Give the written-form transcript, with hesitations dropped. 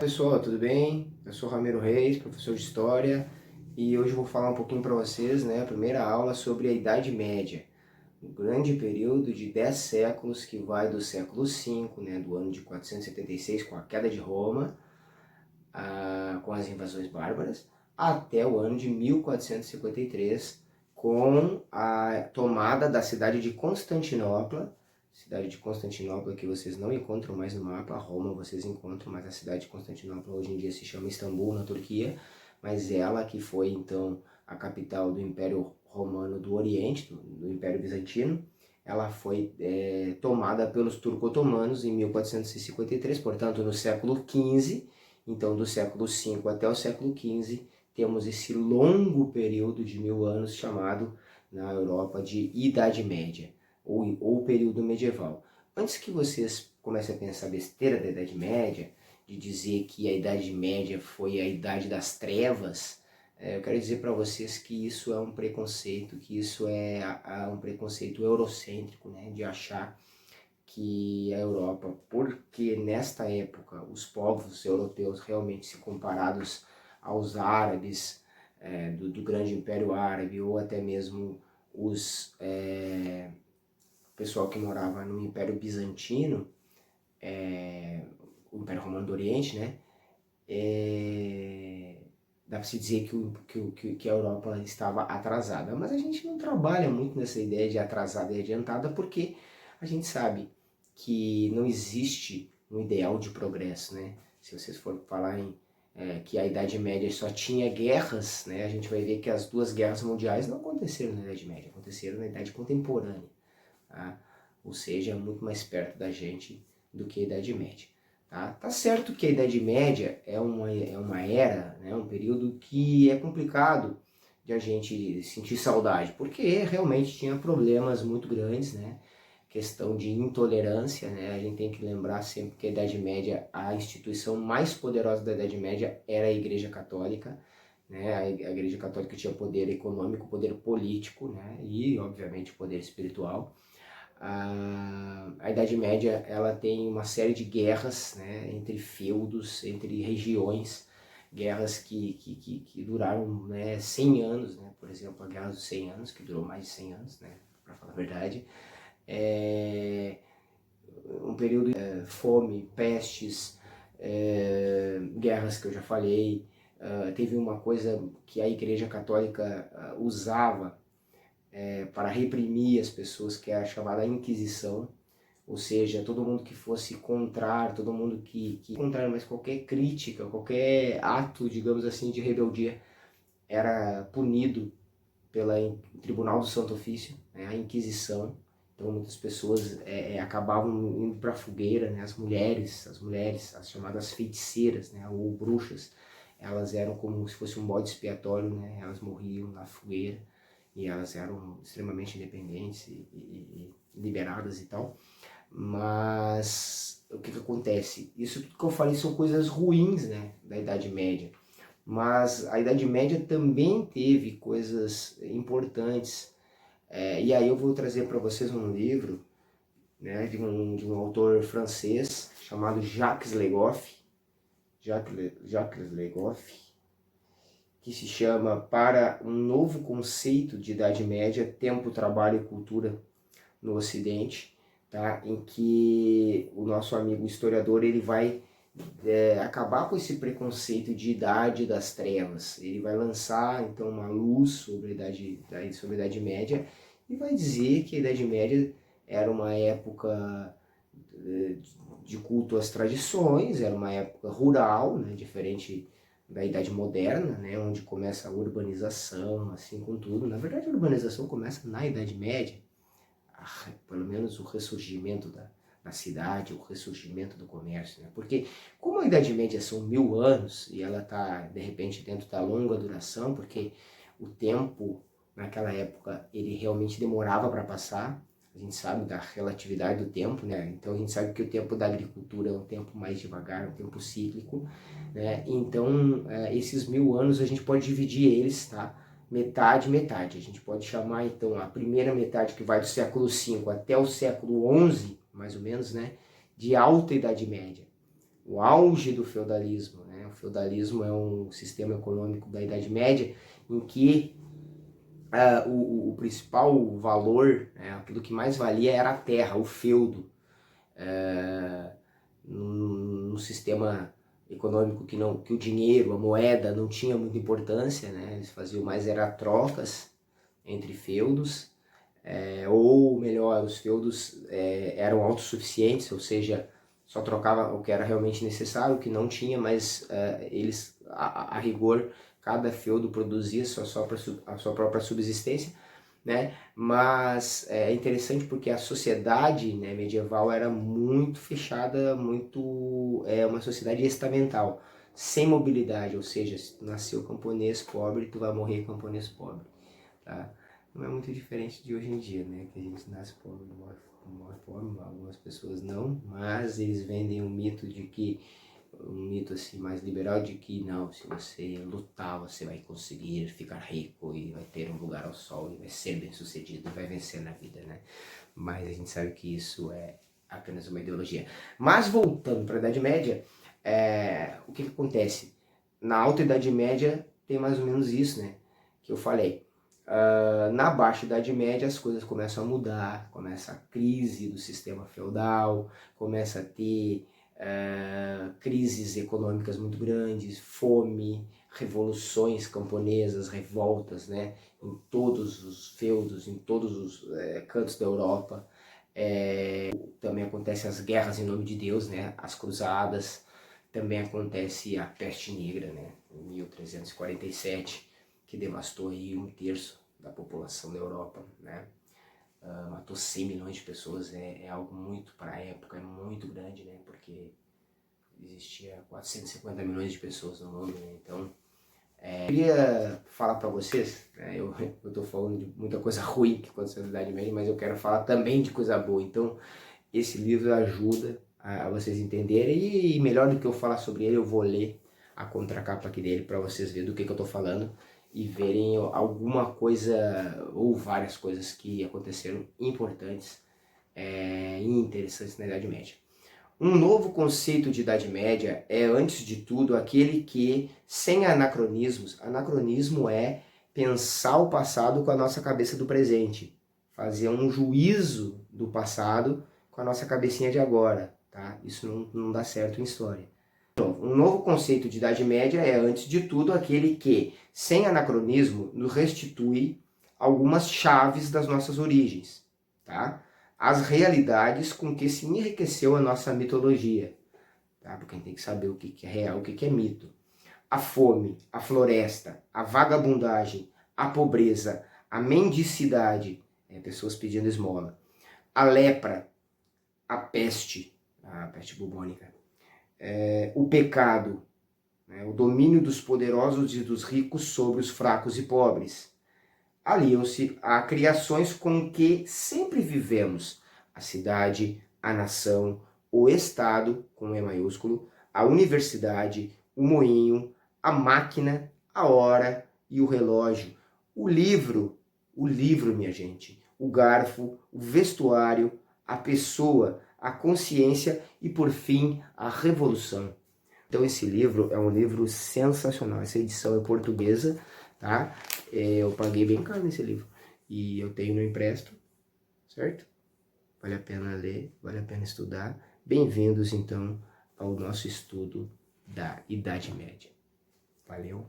Pessoal, tudo bem? Eu sou Ramiro Reis, professor de História, e hoje eu vou falar um pouquinho para vocês, a primeira aula sobre a Idade Média, um grande período de 10 séculos que vai do século V, do ano de 476, com a queda de Roma, com as invasões bárbaras, até o ano de 1453, com a tomada da cidade de Constantinopla. Cidade de Constantinopla que vocês não encontram mais no mapa, Roma vocês encontram, mas a cidade de Constantinopla hoje em dia se chama Istambul, na Turquia, mas ela que foi então a capital do Império Romano do Oriente, do Império Bizantino, ela foi tomada pelos turco-otomanos em 1453, portanto no século XV. Então do século V até o século XV temos esse longo período de 1000 anos chamado na Europa de Idade Média ou período medieval. Antes que vocês comecem a pensar besteira da Idade Média, de dizer que a Idade Média foi a Idade das Trevas, eu quero dizer para vocês que isso é um preconceito, que isso é um preconceito eurocêntrico, de achar que a Europa, porque nesta época os povos europeus realmente se comparados aos árabes, do grande Império Árabe, ou até mesmo os pessoal que morava no Império Bizantino, o Império Romano do Oriente, dá para se dizer que a Europa estava atrasada. Mas a gente não trabalha muito nessa ideia de atrasada e adiantada, porque a gente sabe que não existe um ideal de progresso, Se vocês forem falar que a Idade Média só tinha guerras, a gente vai ver que as duas guerras mundiais não aconteceram na Idade Média, aconteceram na Idade Contemporânea. Tá? Ou seja, muito mais perto da gente do que a Idade Média. Tá certo que a Idade Média é uma era, um período que é complicado de a gente sentir saudade, porque realmente tinha problemas muito grandes, questão de intolerância, a gente tem que lembrar sempre que a Idade Média, a instituição mais poderosa da Idade Média era a Igreja Católica, a Igreja Católica tinha poder econômico, poder político, e obviamente poder espiritual. A Idade Média ela tem uma série de guerras, entre feudos, entre regiões, guerras que duraram 100 anos, por exemplo, a Guerra dos 100 Anos, que durou mais de 100 anos, para falar a verdade. Um período de fome, pestes, guerras que eu já falei. Teve uma coisa que a Igreja Católica usava para reprimir as pessoas, que é a chamada Inquisição, ou seja, todo mundo que fosse contrário, todo mundo que contrário, mas qualquer crítica, qualquer ato, digamos assim, de rebeldia, era punido pelo Tribunal do Santo Ofício, a Inquisição. Então muitas pessoas acabavam indo para a fogueira, as mulheres, as chamadas feiticeiras, ou bruxas, elas eram como se fosse um bode expiatório, elas morriam na fogueira, e elas eram extremamente independentes e liberadas e tal. Mas o que acontece? Isso tudo que eu falei são coisas ruins, da Idade Média. Mas a Idade Média também teve coisas importantes. E aí eu vou trazer para vocês um livro, de um autor francês chamado Jacques Legoff. Jacques Legoff, que se chama Para um Novo Conceito de Idade Média, Tempo, Trabalho e Cultura no Ocidente, em que o nosso amigo historiador ele vai acabar com esse preconceito de Idade das Trevas. Ele vai lançar então uma luz sobre a Idade Média e vai dizer que a Idade Média era uma época de culto às tradições, era uma época rural, diferente da Idade Moderna, onde começa a urbanização, assim com tudo. Na verdade, a urbanização começa na Idade Média, pelo menos o ressurgimento da cidade, o ressurgimento do comércio, porque como a Idade Média são 1000 anos e ela está, de repente, dentro da longa duração, porque o tempo, naquela época, ele realmente demorava para passar. A gente sabe da relatividade do tempo, então a gente sabe que o tempo da agricultura é um tempo mais devagar, um tempo cíclico, então esses 1000 anos a gente pode dividir eles, metade, metade. A gente pode chamar então a primeira metade, que vai do século V até o século XI, mais ou menos, de Alta Idade Média. o auge do feudalismo, né? O feudalismo é um sistema econômico da Idade Média em que o principal valor, né, aquilo que mais valia era a terra, o feudo. Num sistema econômico que o dinheiro, a moeda não tinha muita importância, né? Eles faziam mais era trocas entre feudos, ou melhor, os feudos eram autossuficientes, ou seja, só trocava o que era realmente necessário, o que não tinha, mas eles, a rigor, cada feudo produzia a sua própria subsistência, né? Mas é interessante porque a sociedade, né, medieval era muito fechada, uma sociedade estamental, sem mobilidade, ou seja, se tu nasceu camponês pobre, tu vai morrer camponês pobre, tá? Não é muito diferente de hoje em dia, né, que a gente nasce pobre, morre pobre, algumas pessoas não, mas eles vendem um mito assim mais liberal de que não, se você lutar você vai conseguir ficar rico e vai ter um lugar ao sol e vai ser bem sucedido e vai vencer na vida, né? Mas a gente sabe que isso é apenas uma ideologia. Mas voltando para a Idade Média, o que acontece? Na Alta Idade Média tem mais ou menos isso, né? Que eu falei. Na Baixa Idade Média as coisas começam a mudar, começa a crise do sistema feudal, começa a ter crises econômicas muito grandes, fome, revoluções camponesas, revoltas, né, em todos os feudos, em todos os cantos da Europa. Também acontecem as guerras em nome de Deus, né, as cruzadas, também acontece a peste negra, né, em 1347, que devastou aí 1/3 da população da Europa, né. Matou 100 milhões de pessoas, é algo muito, para a época, é muito grande, né, porque existia 450 milhões de pessoas no mundo, né, então eu queria falar para vocês, né, eu tô falando de muita coisa ruim que aconteceu na Idade Média, mas eu quero falar também de coisa boa, então esse livro ajuda a vocês entenderem, e melhor do que eu falar sobre ele, eu vou ler a contracapa aqui dele para vocês verem do que eu tô falando e verem alguma coisa ou várias coisas que aconteceram importantes e interessantes na Idade Média. Um novo conceito de Idade Média é, antes de tudo, aquele que, sem anacronismos, anacronismo é pensar o passado com a nossa cabeça do presente, fazer um juízo do passado com a nossa cabecinha de agora, tá? Isso não dá certo em história. Um novo conceito de Idade Média é, antes de tudo, aquele que, sem anacronismo, nos restitui algumas chaves das nossas origens, tá? As realidades com que se enriqueceu a nossa mitologia, tá? Porque a gente tem que saber o que é real, o que é mito. A fome, a floresta, a vagabundagem, a pobreza, a mendicidade, pessoas pedindo esmola, a lepra, a peste bubônica, o pecado, né, o domínio dos poderosos e dos ricos sobre os fracos e pobres. Aliam-se a criações com que sempre vivemos: a cidade, a nação, o Estado, com E maiúsculo, a universidade, o moinho, a máquina, a hora e o relógio, o livro, minha gente, o garfo, o vestuário, a pessoa, a consciência e, por fim, a revolução. Então esse livro é um livro sensacional. Essa edição é portuguesa, tá? Eu paguei bem caro nesse livro e eu tenho no empresto, certo? Vale a pena ler, vale a pena estudar. Bem-vindos então ao nosso estudo da Idade Média. Valeu!